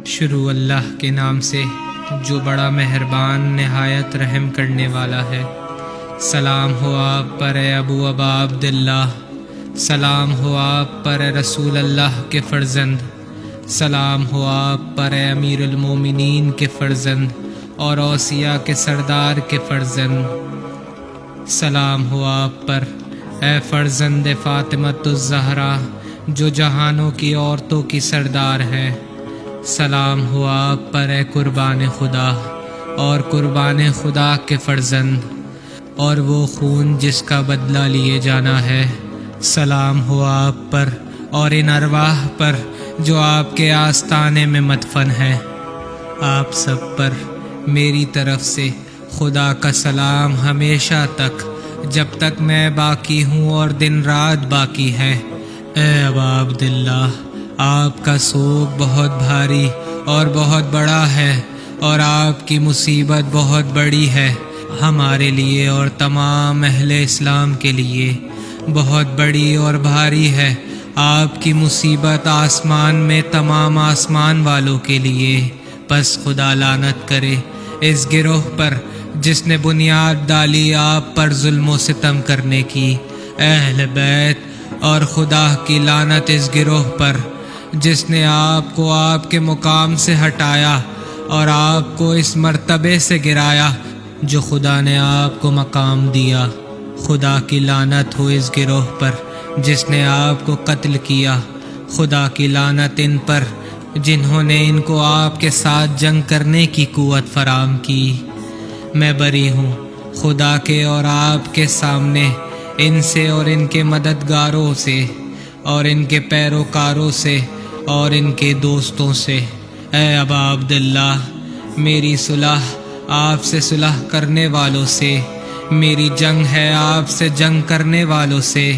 شروع اللہ کے نام سے جو بڑا مہربان نہایت رحم کرنے والا ہے۔ سلام ہو آپ پر اے ابو ابا عبداللہ، سلام ہو آپ پر اے رسول اللہ کے فرزند، سلام ہو آپ پر اے امیر المومنین کے فرزند اور اوصیاء کے سردار کے فرزند، سلام ہو آپ پر اے فرزند فاطمۃ الزہرا جو جہانوں کی عورتوں کی سردار ہے، سلام ہو آپ پر اے قربان خدا اور قربان خدا کے فرزند اور وہ خون جس کا بدلہ لیے جانا ہے، سلام ہو آپ پر اور ان ارواح پر جو آپ کے آستانے میں مدفن ہے۔ آپ سب پر میری طرف سے خدا کا سلام ہمیشہ تک، جب تک میں باقی ہوں اور دن رات باقی ہے۔ اے ابا عبداللہ، آپ کا سوگ بہت بھاری اور بہت بڑا ہے اور آپ کی مصیبت بہت بڑی ہے، ہمارے لیے اور تمام اہل اسلام کے لیے بہت بڑی اور بھاری ہے۔ آپ کی مصیبت آسمان میں تمام آسمان والوں کے لیے، پس خدا لعنت کرے اس گروہ پر جس نے بنیاد ڈالی آپ پر ظلم و ستم کرنے کی، اہل بیت، اور خدا کی لعنت اس گروہ پر جس نے آپ کو آپ کے مقام سے ہٹایا اور آپ کو اس مرتبے سے گرایا جو خدا نے آپ کو مقام دیا۔ خدا کی لعنت ہو اس گروہ پر جس نے آپ کو قتل کیا، خدا کی لعنت ان پر جنہوں نے ان کو آپ کے ساتھ جنگ کرنے کی قوت فراہم کی۔ میں بری ہوں خدا کے اور آپ کے سامنے ان سے اور ان کے مددگاروں سے اور ان کے پیروکاروں سے اور ان کے دوستوں سے۔ اے ابا عبداللہ، میری صلح آپ سے صلح کرنے والوں سے، میری جنگ ہے آپ سے جنگ کرنے والوں سے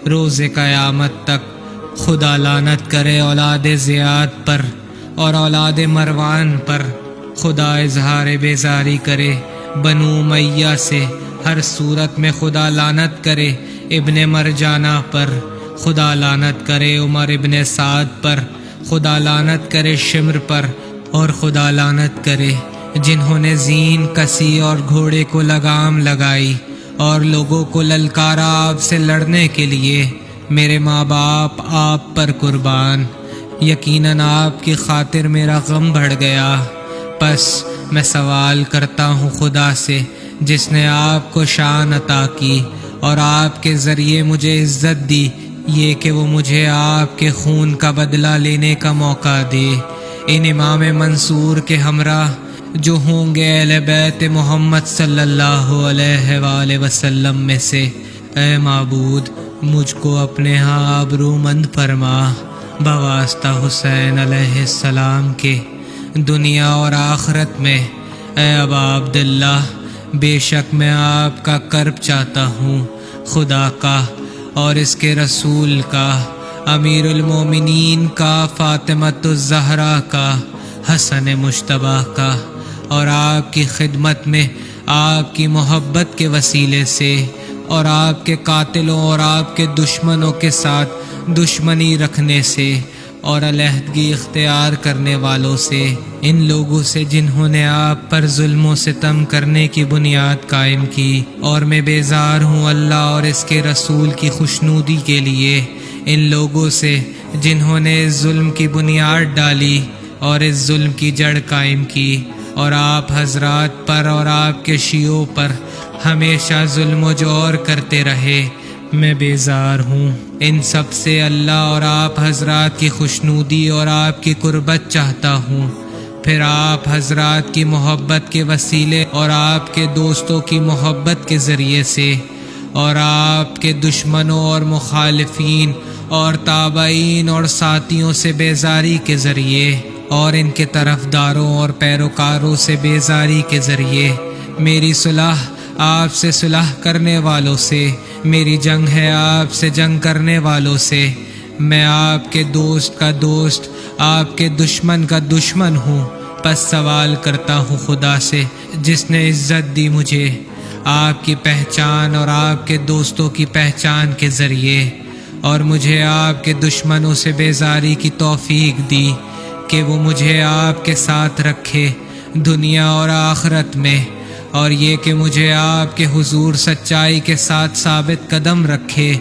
روز قیامت تک۔ خدا لعنت کرے اولاد زیاد پر اور اولاد مروان پر، خدا اظہار بیزاری کرے بنو امیہ سے، ہر صورت میں خدا لعنت کرے ابن مرجانہ پر، خدا لعنت کرے عمر ابن سعد پر، خدا لعنت کرے شمر پر، اور خدا لعنت کرے جنہوں نے زین کسی اور گھوڑے کو لگام لگائی اور لوگوں کو للکارا آپ سے لڑنے کے لیے۔ میرے ماں باپ آپ پر قربان، یقیناً آپ کی خاطر میرا غم بڑھ گیا، پس میں سوال کرتا ہوں خدا سے جس نے آپ کو شان عطا کی اور آپ کے ذریعے مجھے عزت دی، یہ کہ وہ مجھے آپ کے خون کا بدلہ لینے کا موقع دے۔ ان امام منصور کے ہمراہ جو ہوں گے اہل بیت محمد صلی اللہ علیہ وآلہ وسلم میں سے، اے معبود مجھ کو اپنے ہاں آبرومند فرما بواسطہ حسین علیہ السلام کے دنیا اور آخرت میں۔ اے ابا عبداللہ، بے شک میں آپ کا کرب چاہتا ہوں، خدا کا اور اس کے رسول کا، امیر المومنین کا، فاطمۃ الزہرا کا، حسن مجتبیٰ کا، اور آپ کی خدمت میں آپ کی محبت کے وسیلے سے اور آپ کے قاتلوں اور آپ کے دشمنوں کے ساتھ دشمنی رکھنے سے اور علیحدگی اختیار کرنے والوں سے، ان لوگوں سے جنہوں نے آپ پر ظلم و ستم کرنے کی بنیاد قائم کی، اور میں بیزار ہوں اللہ اور اس کے رسول کی خوشنودی کے لیے ان لوگوں سے جنہوں نے اس ظلم کی بنیاد ڈالی اور اس ظلم کی جڑ قائم کی، اور آپ حضرات پر اور آپ کے شیعوں پر ہمیشہ ظلم و جور کرتے رہے۔ میں بیزار ہوں ان سب سے اللہ اور آپ حضرات کی خوشنودی اور آپ کی قربت چاہتا ہوں، پھر آپ حضرات کی محبت کے وسیلے اور آپ کے دوستوں کی محبت کے ذریعے سے، اور آپ کے دشمنوں اور مخالفین اور تابعین اور ساتھیوں سے بیزاری کے ذریعے، اور ان کے طرفداروں اور پیروکاروں سے بیزاری کے ذریعے۔ میری صلح آپ سے صلح کرنے والوں سے، میری جنگ ہے آپ سے جنگ کرنے والوں سے۔ میں آپ کے دوست کا دوست، آپ کے دشمن کا دشمن ہوں، پس سوال کرتا ہوں خدا سے جس نے عزت دی مجھے آپ کی پہچان اور آپ کے دوستوں کی پہچان کے ذریعے، اور مجھے آپ کے دشمنوں سے بیزاری کی توفیق دی کہ وہ مجھے آپ کے ساتھ رکھے دنیا اور آخرت میں، اور یہ کہ مجھے آپ کے حضور سچائی کے ساتھ ثابت قدم رکھے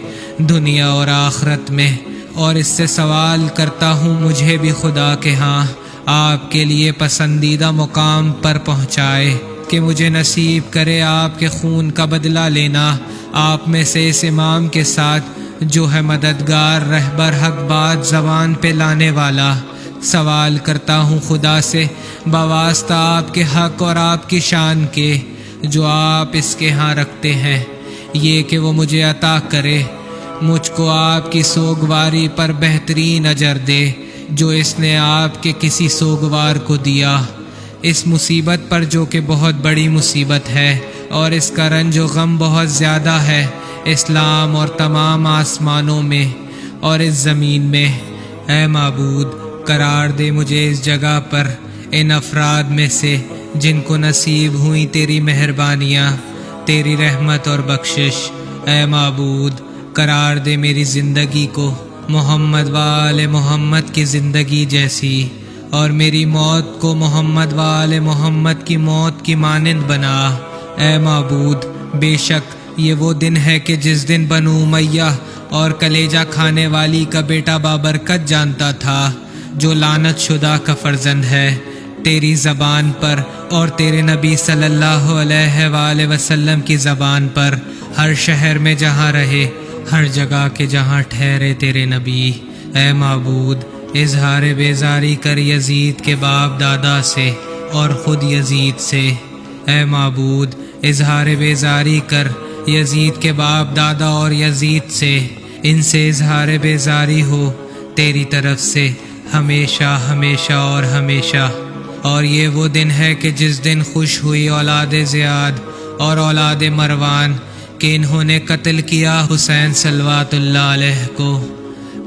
دنیا اور آخرت میں۔ اور اس سے سوال کرتا ہوں مجھے بھی خدا کے ہاں آپ کے لیے پسندیدہ مقام پر پہنچائے، کہ مجھے نصیب کرے آپ کے خون کا بدلہ لینا آپ میں سے اس امام کے ساتھ جو ہے مددگار، رہبر، حق بات زبان پہ لانے والا۔ سوال کرتا ہوں خدا سے بواسطہ آپ کے حق اور آپ کی شان کے جو آپ اس کے ہاں رکھتے ہیں، یہ کہ وہ مجھے عطا کرے، مجھ کو آپ کی سوگواری پر بہترین اجر دے جو اس نے آپ کے کسی سوگوار کو دیا، اس مصیبت پر جو کہ بہت بڑی مصیبت ہے اور اس کا رنج و غم بہت زیادہ ہے، اسلام اور تمام آسمانوں میں اور اس زمین میں۔ اے معبود، قرار دے مجھے اس جگہ پر ان افراد میں سے جن کو نصیب ہوئی تیری مہربانیاں، تیری رحمت اور بخشش۔ اے معبود، قرار دے میری زندگی کو محمد و آل محمد کی زندگی جیسی، اور میری موت کو محمد و آل محمد کی موت کی مانند بنا۔ اے معبود، بے شک یہ وہ دن ہے کہ جس دن بنو امیہ اور کلیجہ کھانے والی کا بیٹا بابرکت جانتا تھا، جو لعنت شدہ کا فرزند ہے، تیری زبان پر اور تیرے نبی صلی اللہ علیہ وآلہ وسلم کی زبان پر، ہر شہر میں جہاں رہے، ہر جگہ کے جہاں ٹھہرے تیرے نبی۔ اے معبود، اظہار بیزاری کر یزید کے باپ دادا سے اور خود یزید سے۔ اے معبود، اظہار بیزاری کر یزید کے باپ دادا اور یزید سے، ان سے اظہار بیزاری ہو تیری طرف سے ہمیشہ ہمیشہ اور ہمیشہ۔ اور یہ وہ دن ہے کہ جس دن خوش ہوئی اولاد زیاد اور اولاد مروان کہ انہوں نے قتل کیا حسین صلوات اللہ علیہ کو۔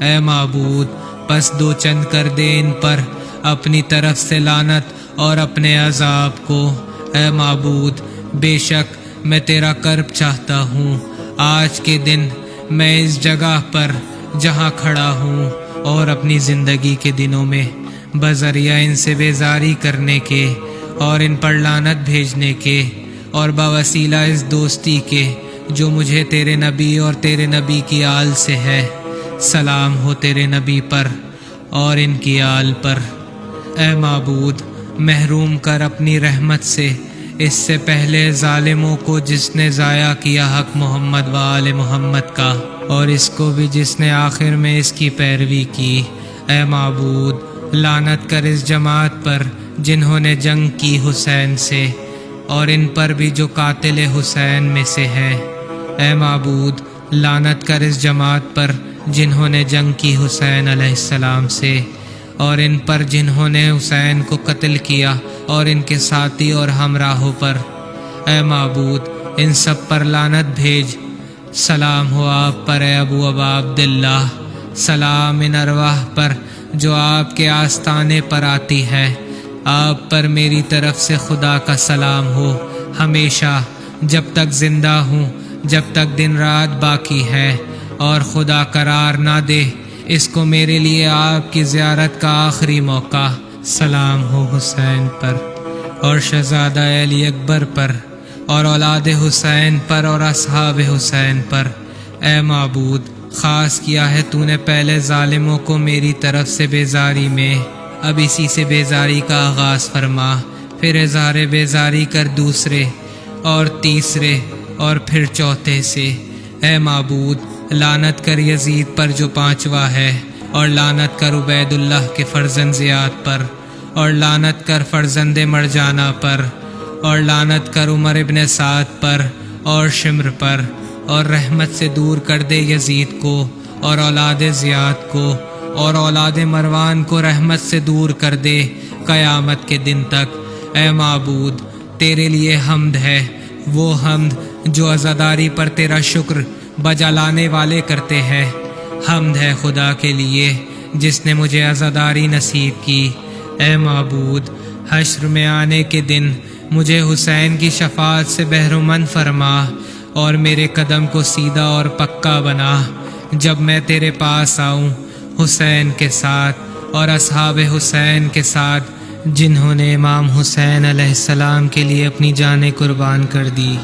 اے معبود، پس دو چند کر دے ان پر اپنی طرف سے لعنت اور اپنے عذاب کو۔ اے معبود، بے شک میں تیرا کرب چاہتا ہوں آج کے دن، میں اس جگہ پر جہاں کھڑا ہوں اور اپنی زندگی کے دنوں میں بذریعہ ان سے بیزاری کرنے کے اور ان پر لعنت بھیجنے کے، اور بوسیلہ اس دوستی کے جو مجھے تیرے نبی اور تیرے نبی کی آل سے ہے، سلام ہو تیرے نبی پر اور ان کی آل پر۔ اے معبود، محروم کر اپنی رحمت سے اس سے پہلے ظالموں کو جس نے ضائع کیا حق محمد و آل محمد کا، اور اس کو بھی جس نے آخر میں اس کی پیروی کی۔ اے معبود، لعنت کر اس جماعت پر جنہوں نے جنگ کی حسین سے، اور ان پر بھی جو قاتل حسین میں سے ہے۔ اے معبود، لعنت کر اس جماعت پر جنہوں نے جنگ کی حسین علیہ السلام سے، اور ان پر جنہوں نے حسین کو قتل کیا اور ان کے ساتھی اور ہمراہوں پر۔ اے معبود، ان سب پر لعنت بھیج۔ سلام ہو آپ پر اے ابو ابا عبداللہ، سلام ان ارواح پر جو آپ کے آستانے پر آتی ہے۔ آپ پر میری طرف سے خدا کا سلام ہو ہمیشہ، جب تک زندہ ہوں، جب تک دن رات باقی ہے، اور خدا قرار نہ دے اس کو میرے لیے آپ کی زیارت کا آخری موقع۔ سلام ہو حسین پر اور شہزادہ علی اکبر پر اور اولاد حسین پر اور اصحاب حسین پر۔ اے معبود، خاص کیا ہے تو نے پہلے ظالموں کو میری طرف سے بیزاری میں، اب اسی سے بیزاری کا آغاز فرما، پھر اظہار بیزاری کر دوسرے اور تیسرے اور پھر چوتھے سے۔ اے معبود، لعنت کر یزید پر جو پانچواں ہے، اور لعنت کر عبید اللہ کے فرزند زیاد پر، اور لعنت کر فرزند مرجانہ پر، اور لعنت کر عمر ابن سعد پر اور شمر پر، اور رحمت سے دور کر دے یزید کو اور اولاد زیاد کو، اور اولاد مروان کو رحمت سے دور کر دے قیامت کے دن تک۔ اے معبود، تیرے لیے حمد ہے، وہ حمد جو عزاداری پر تیرا شکر بجا لانے والے کرتے ہیں۔ حمد ہے خدا کے لیے جس نے مجھے عزاداری نصیب کی۔ اے معبود، حشر میں آنے کے دن مجھے حسین کی شفاعت سے بہرمند فرما، اور میرے قدم کو سیدھا اور پکا بنا جب میں تیرے پاس آؤں حسین کے ساتھ اور اصحاب حسین کے ساتھ جنہوں نے امام حسین علیہ السلام کے لیے اپنی جانیں قربان کر دی۔